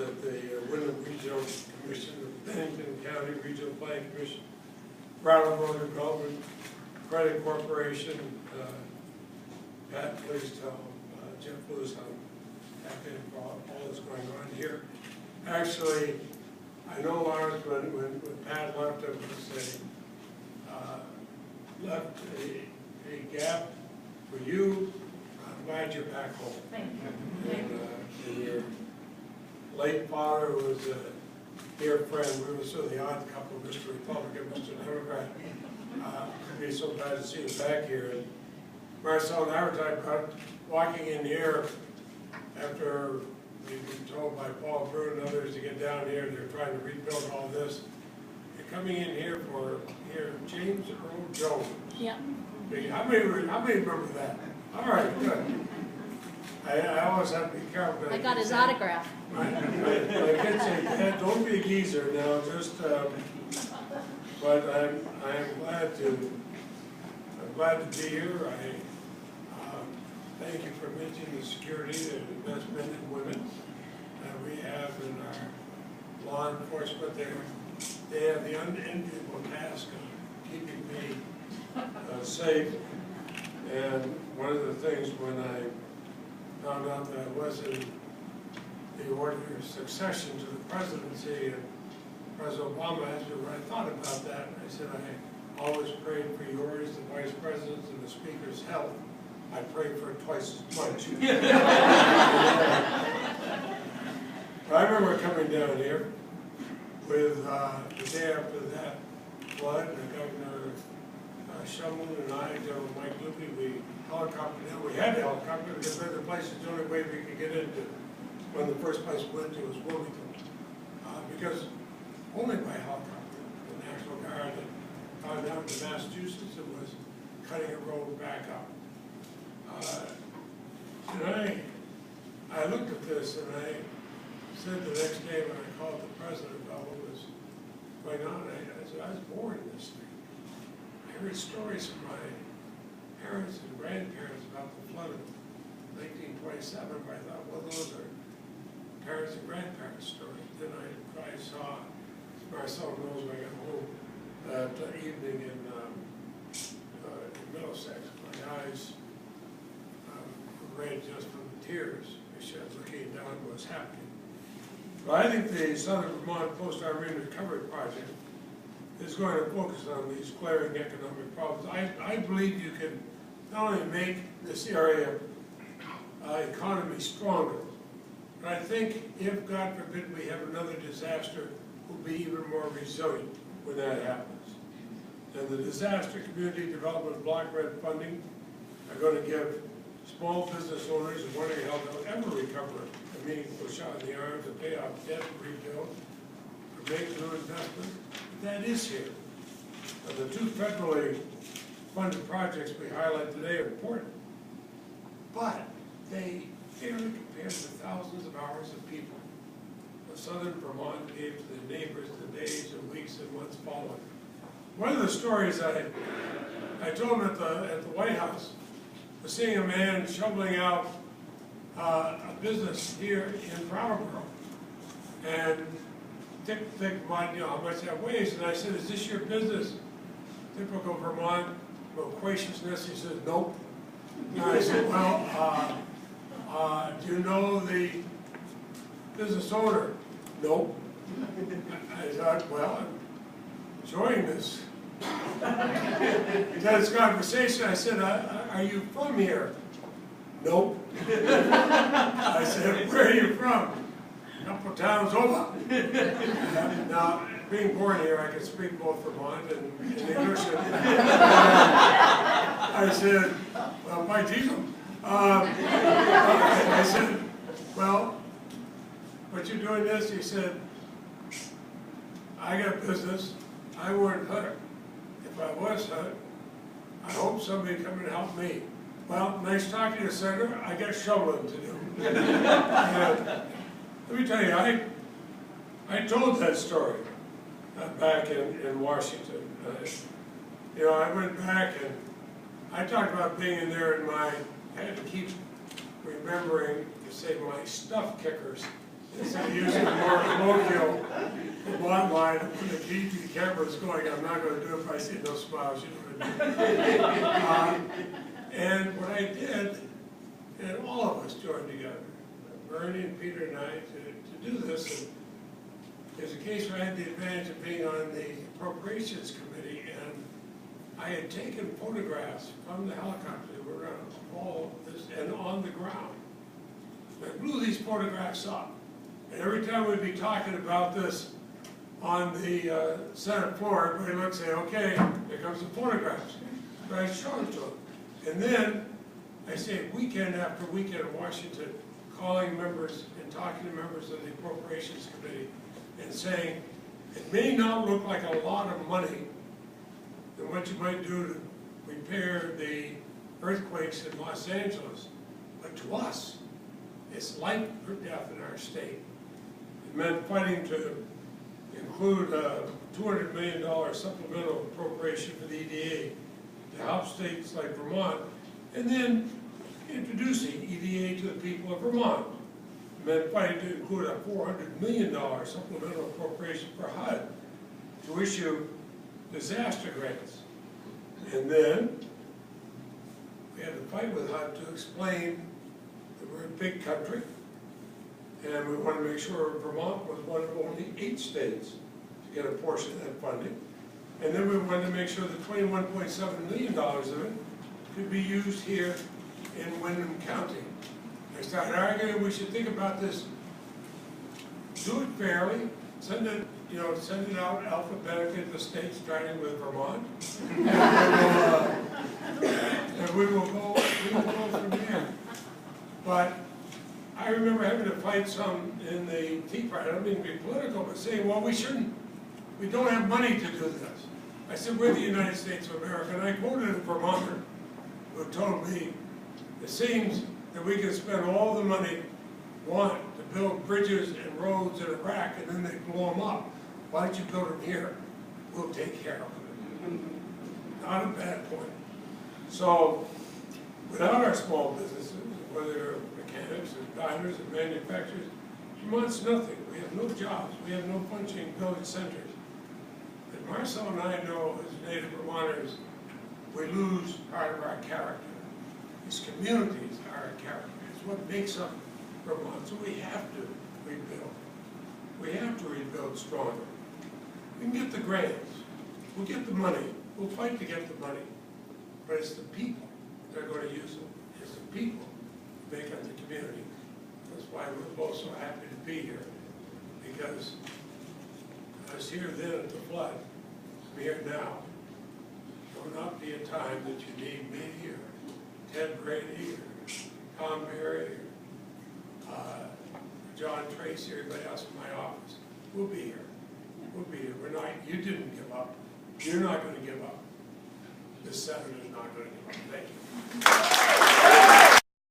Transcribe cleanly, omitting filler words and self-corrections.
at the Wyndham Regional Commission, the Bennington County Regional Planning Commission, Brattleboro Development Credit Corporation, Pat Blaisdell, Jeff Lewis, have been involved, all that's going on here. Actually, I know, Lawrence, when Pat left, it was left a gap for you. I'm glad you're back home. Thank you. And your late father was a dear friend. We were sort of the odd couple, Mr. Republican, Mr. Democrat. I'd be so glad to see you back here. And Marcel and I were talking about walking in here after we've been told by Paul Brewer and others to get down here. They're trying to rebuild all this. You're coming in here for James Earl Jones. Yeah. How many remember that? All right, good. I always have to be careful. I got his autograph. My kids say, Dad, don't be a geezer now. Just, but I'm glad to be here. Thank you for mentioning the security and investment in women that we have in our law enforcement. They have the unenviable task of keeping me safe. And one of the things when I found out that I was in the order of succession to the presidency, and President Obama asked me what I thought about that, and I said I always prayed for yours, the vice president's, and the speaker's health. I prayed for it twice as much. I remember coming down here with the day after that flood, and Governor Shumlin and I, General Mike Luby, we helicoptered down. We had a helicopter because the place is the only way we could get into. When the first place we went to was Wilmington, because only by helicopter the National Guard had gone down to Massachusetts and was cutting a road back up. And I looked at this and I said the next day when I called the president about what was going on, I said I was born in this thing. I heard stories from my parents and grandparents about the flood of 1927, but I thought, well, those are parents and grandparents' stories. Then I saw, Marcel knows when I got home that evening in Middlesex, my eyes were red just from the tears I shed looking down at what was happening. But I think the Southern Vermont Post-Irene Recovery Project is going to focus on these glaring economic problems. I believe you can not only make this area economy stronger, but I think if, God forbid, we have another disaster, we'll be even more resilient when that happens. And the disaster community development block grant funding are going to give small business owners who wondering how they'll ever recover a meaningful shot in the arm to pay off debt, rebuild, or make new investment. That is here. The two federally funded projects we highlight today are important, but they fairly compare to the thousands of hours of people that Southern Vermont gave to the neighbors the days and weeks and months following. One of the stories I told them at the White House was seeing a man shoveling out a business here in Brattleboro, and thick mud, you know, how much that weighs. And I said, is this your business? Typical Vermont loquaciousness. He said, nope. And I said, well, do you know the business owner? Nope. I thought, well, I'm enjoying this. We had this conversation. I said, are you from here? Nope. I said, where are you from? A couple of towns over. Now, being born here, I can speak both Vermont and English. I said, well, my diesel. I said, well, what you doing this? He said, I got business. I weren't hurt. If I was hurt, I hope somebody come and help me. Well, nice talking to you, Senator. I got shoveling to do. Let me tell you, I told that story back in Washington. You know, I went back and I talked about being in there, and I had to keep remembering to say my stuff kickers instead of using a more colloquial Vermont line, when the TV camera is going, I'm not going to do it if I see no smiles, you know what I mean? And what I did, and all of us joined together, Bernie and Peter and I, to do this. And there's a case where I had the advantage of being on the Appropriations Committee, and I had taken photographs from the helicopter that were around all this and on the ground. I blew these photographs up, and every time we'd be talking about this on the Senate floor, everybody would say, okay, here comes the photographs. But I showed it to them. And then I stayed weekend after weekend in Washington, calling members and talking to members of the Appropriations Committee and saying, it may not look like a lot of money than what you might do to repair the earthquakes in Los Angeles, but to us, it's life or death in our state. It meant fighting to include a $200 million supplemental appropriation for the EDA to help states like Vermont, and then introducing EDA to the people of Vermont. It meant fighting to include a $400 million supplemental appropriation for HUD to issue disaster grants. And then we had to fight with HUD to explain that we're a big country, and we wanted to make sure Vermont was one of only 8 states to get a portion of that funding. And then we wanted to make sure that $21.7 million of it could be used here in Windham County. I started arguing we should think about this, do it fairly, send it out alphabetically to the states, starting with Vermont, and we will go from there. But I remember having to fight some in the Tea Party. I don't mean to be political, but saying, well, we don't have money to do this. I said, we're the United States of America, and I quoted a Vermonter who told me, it seems that we can spend all the money we want to build bridges and roads in Iraq, and then they blow them up. Why don't you build them here? We'll take care of it. Not a bad point. So, without our small businesses, whether mechanics and diners and manufacturers, Vermont's nothing. We have no jobs. We have no functioning village centers. And Marcel and I know, as native Vermonters, we lose part of our character. These communities are our character. It's what makes up Vermont. So we have to rebuild. We have to rebuild stronger. We can get the grants. We'll get the money. We'll fight to get the money. But it's the people that are going to use it. It's the people who make up the community. That's why we're both so happy to be here. Because I was here then at the flood. I'm here now. There will not be a time that you need me here. Ted Brady, or Tom Berry, or John Tracy, everybody else in my office. We'll be here. We'll be here. We're not, you didn't give up. You're not going to give up. This senator is not going to give up. Thank you.